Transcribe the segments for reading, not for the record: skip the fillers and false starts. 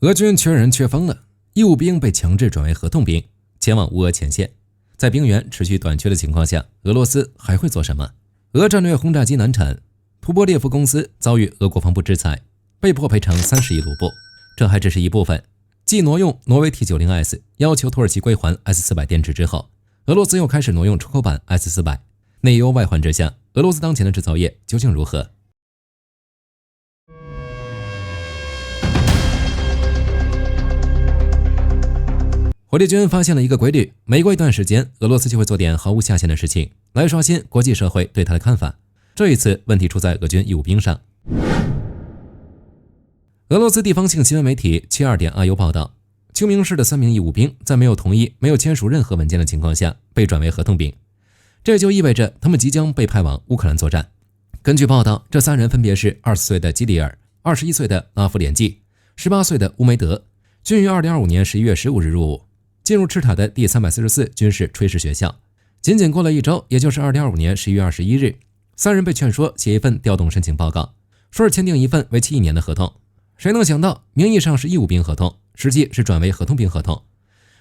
俄军缺人缺疯了，义务兵被强制转为合同兵，前往乌俄前线。在兵员持续短缺的情况下，俄罗斯还会做什么？俄战略轰炸机难产，图波列夫公司遭遇俄国防部制裁，被迫赔偿30亿卢布。这还只是一部分。继挪用挪威 T90S 要求土耳其归还 S400 电池之后，俄罗斯又开始挪用出口版 S400。内忧外患之下，俄罗斯当前的制造业究竟如何？火力军发现了一个规律，每过一段时间，俄罗斯就会做点毫无下限的事情，来刷新国际社会对他的看法。这一次问题出在俄军义务兵上。俄罗斯地方性新闻媒体72.ru 报道，秋明市的3名义务兵在没有同意、没有签署任何文件的情况下被转为合同兵，这就意味着他们即将被派往乌克兰作战。根据报道，这3人分别是20岁的基里尔、21岁的拉夫连季、18岁的乌梅德，均于2025年11月15日入伍，进入赤塔的第344军事炊事学校。仅仅过了1周，也就是2025年11月21日，3人被劝说写一份调动申请报告，说是签订一份为期1年的合同。谁能想到，名义上是义务兵合同，实际是转为合同兵合同。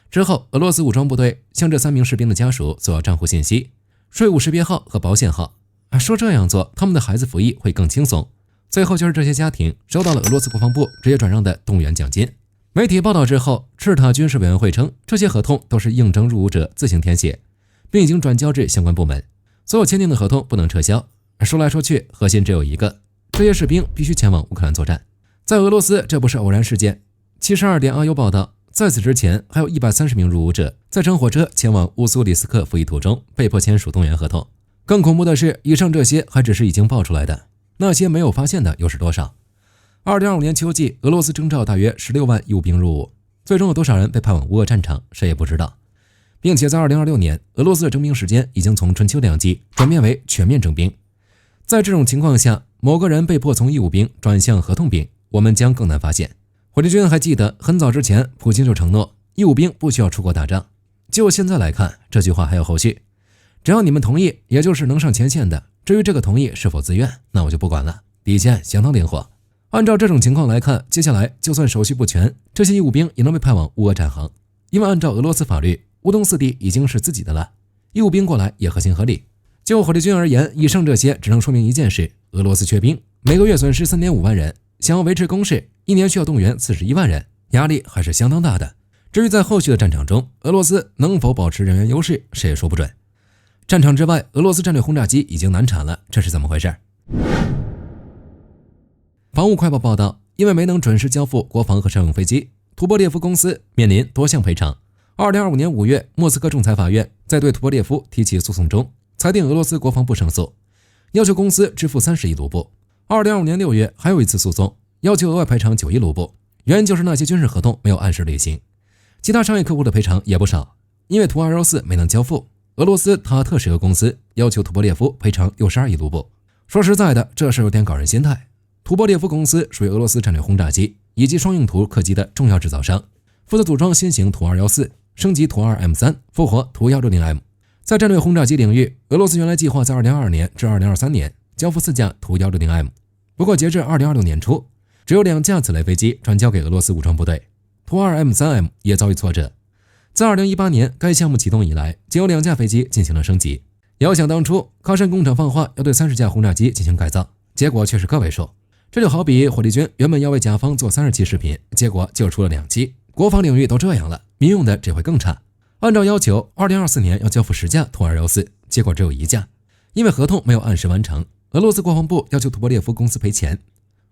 之后，俄罗斯武装部队向这3名士兵的家属索要账户信息、税务识别号和保险号，说这样做他们的孩子服役会更轻松。最后就是这些家庭收到了俄罗斯国防部直接转让的动员奖金。媒体报道之后，赤塔军事委员会称，这些合同都是应征入伍者自行填写，并已经转交至相关部门，所有签订的合同不能撤销。说来说去，核心只有一个，这些士兵必须前往乌克兰作战。在俄罗斯，这不是偶然事件。72.ru 报道，在此之前，还有130名入伍者在乘火车前往乌苏里斯克服役途中被迫签署动员合同。更恐怖的是，以上这些还只是已经爆出来的，那些没有发现的又是多少？2025年秋季，俄罗斯征召大约16万义务兵入伍，最终有多少人被派往乌俄战场，谁也不知道。并且在2026年，俄罗斯的征兵时间已经从春秋2季转变为全面征兵。在这种情况下，某个人被迫从义务兵转向合同兵，我们将更难发现。火力军还记得，很早之前普京就承诺义务兵不需要出国打仗。就现在来看，这句话还有后续。只要你们同意，也就是能上前线的，至于这个同意是否自愿，那我就不管了，底线相当灵活。按照这种情况来看，接下来就算手续不全，这些义务兵也能被派往乌俄战行，因为按照俄罗斯法律，乌东4地已经是自己的了，义务兵过来也合情合理。就火力军而言，以上这些只能说明一件事，俄罗斯缺兵，每个月损失 3.5 万人，想要维持攻势，1年需要动员41万人，压力还是相当大的。至于在后续的战场中，俄罗斯能否保持人员优势，谁也说不准。战场之外，俄罗斯战略轰炸机已经难产了，这是怎么回事？防务快报报道，因为没能准时交付国防和商用飞机，图波列夫公司面临多项赔偿。2025年5月，莫斯科仲裁法院在对图波列夫提起诉讼中，裁定俄罗斯国防部胜诉，要求公司支付30亿卢布。2025年6月，还有一次诉讼，要求额外赔偿9亿卢布，原因就是那些军事合同没有按时履行。其他商业客户的赔偿也不少，因为图214没能交付，俄罗斯塔特什俄公司要求图波列夫赔偿62亿卢布。说实在的，这事有点搞人心态。图波列夫公司属于俄罗斯战略轰炸机以及双用途客机的重要制造商，负责组装新型图214，升级图 2M3， 复活图 160M。 在战略轰炸机领域，俄罗斯原来计划在2022年至2023年交付4架图 160M， 不过截至2026年初，只有2架此类飞机转交给俄罗斯武装部队，图 2M3M 也遭遇挫折。在2018年该项目启动以来，仅有2架飞机进行了升级。遥想当初，喀山工厂放话要对30架轰炸机进行改造，结果却是个位数。这就好比火力军原本要为甲方做30期视频，结果就出了2期。国防领域都这样了，民用的只会更差。按照要求，2024年要交付10架图214，结果只有1架，因为合同没有按时完成。俄罗斯国防部要求图波列夫公司赔钱。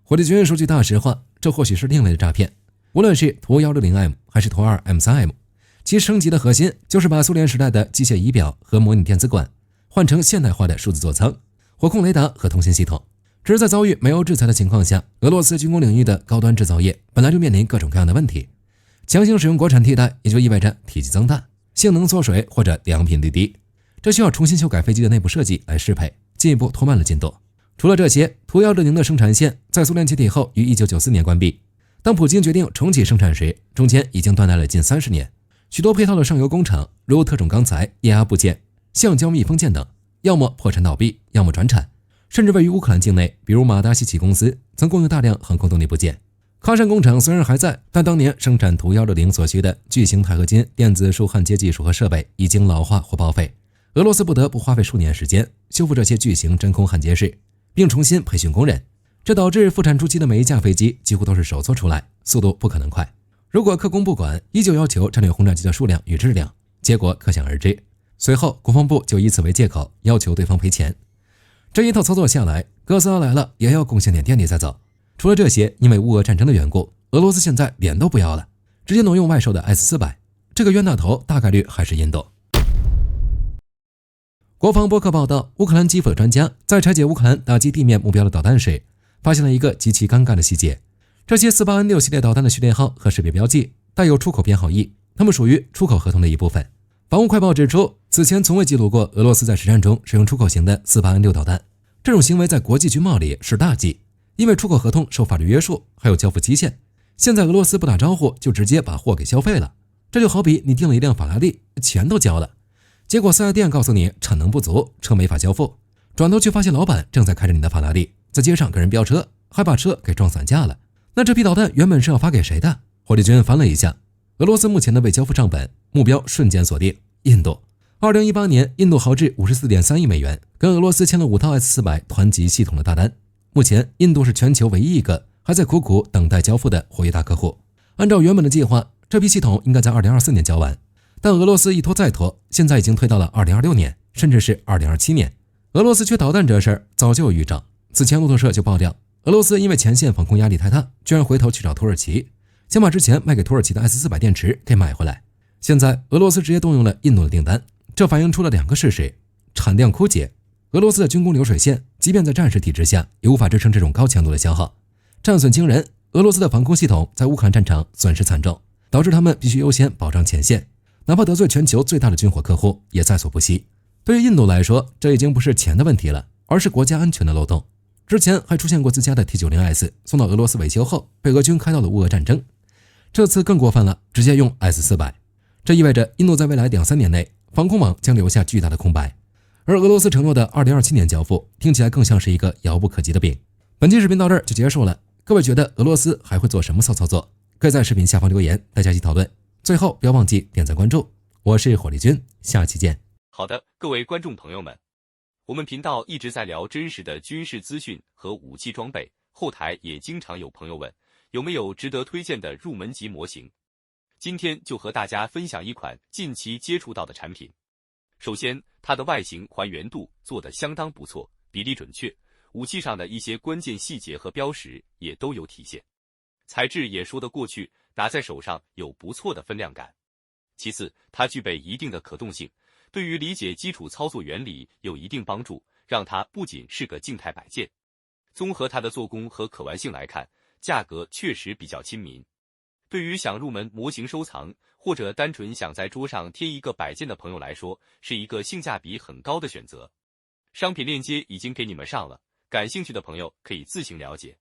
火力军说句大实话，这或许是另类的诈骗。无论是图 160M 还是图 2M3M， 其升级的核心就是把苏联时代的机械仪表和模拟电子管换成现代化的数字座舱、火控雷达和通信系统。只是在遭遇美欧制裁的情况下，俄罗斯军工领域的高端制造业本来就面临各种各样的问题，强行使用国产替代，也就意味着体积增大、性能缩水或者良品率低，这需要重新修改飞机的内部设计来适配，进一步拖慢了进度。除了这些，图160的生产线在苏联解体后于1994年关闭，当普京决定重启生产时，中间已经断代了近30年。许多配套的上游工厂，如特种钢材、液压部件、橡胶密封件等，要么破产倒闭，要么转产。甚至位于乌克兰境内，比如马达西奇公司曾供应大量航空动力部件。喀山工厂虽然还在，但当年生产图160所需的巨型钛合金电子束焊接技术和设备已经老化或报废，俄罗斯不得不花费数年时间修复这些巨型真空焊接室，并重新培训工人。这导致复产初期的每一架飞机几乎都是手做出来，速度不可能快。如果克工不管，依旧要求战略轰炸机的数量与质量，结果可想而知。随后国防部就以此为借口要求对方赔钱。这一套操作下来，哥斯拉来了也要贡献点电力再走。除了这些，因为乌俄战争的缘故，俄罗斯现在脸都不要了，直接挪用外售的 S-400， 这个冤大头大概率还是印度。国防播客报道，乌克兰基辅的专家在拆解乌克兰打击地面目标的导弹时，发现了一个极其尴尬的细节。这些 48N6 系列导弹的序列号和识别标记带有出口编号1，它们属于出口合同的一部分。防务快报指出，此前从未记录过俄罗斯在实战中使用出口型的 48N6 导弹，这种行为在国际军贸里是大忌，因为出口合同受法律约束，还有交付期限。现在俄罗斯不打招呼就直接把货给消费了，这就好比你订了一辆法拉利，钱都交了，结果4S店告诉你产能不足，车没法交付，转头却发现老板正在开着你的法拉利在街上跟人飙车，还把车给撞散架了。那这批导弹原本是要发给谁的？火力军翻了一下，俄罗斯目前的未交付账本，目标瞬间锁定印度。2018年，印度豪掷 54.3 亿美元跟俄罗斯签了5套 S-400 团级系统的大单。目前，印度是全球唯一一个还在苦苦等待交付的活跃大客户。按照原本的计划，这批系统应该在2024年交完，但俄罗斯一拖再拖，现在已经推到了2026年，甚至是2027年。俄罗斯缺导弹这事儿早就有预兆，此前路透社就爆料，俄罗斯因为前线防空压力太大，居然回头去找土耳其，想把之前卖给土耳其的 S-400 电池给买回来。现在俄罗斯直接动用了印度的订单，这反映出了2个事实：产量枯竭，俄罗斯的军工流水线即便在战时体制下也无法支撑这种高强度的消耗，战损惊人。俄罗斯的防空系统在乌克兰战场损失惨重，导致他们必须优先保障前线，哪怕得罪全球最大的军火客户也在所不惜。对于印度来说，这已经不是钱的问题了，而是国家安全的漏洞。之前还出现过自家的 T-90S 送到俄罗斯维修后被俄军开到了乌俄战争，这次更过分了，直接用 S-400。这意味着印度在未来2-3年内防空网将留下巨大的空白，而俄罗斯承诺的2027年交付听起来更像是一个遥不可及的饼。本期视频到这儿就结束了，各位觉得俄罗斯还会做什么骚操作？可以在视频下方留言，大家一起讨论。最后不要忘记点赞关注，我是火力军，下期见。好的，各位观众朋友们，我们频道一直在聊真实的军事资讯和武器装备，后台也经常有朋友问有没有值得推荐的入门级模型。今天就和大家分享一款近期接触到的产品。首先，它的外形还原度做得相当不错，比例准确，武器上的一些关键细节和标识也都有体现，材质也说得过去，拿在手上有不错的分量感。其次，它具备一定的可动性，对于理解基础操作原理有一定帮助，让它不仅是个静态摆件。综合它的做工和可玩性来看，价格确实比较亲民。对于想入门模型收藏，或者单纯想在桌上贴一个摆件的朋友来说，是一个性价比很高的选择。商品链接已经给你们上了，感兴趣的朋友可以自行了解。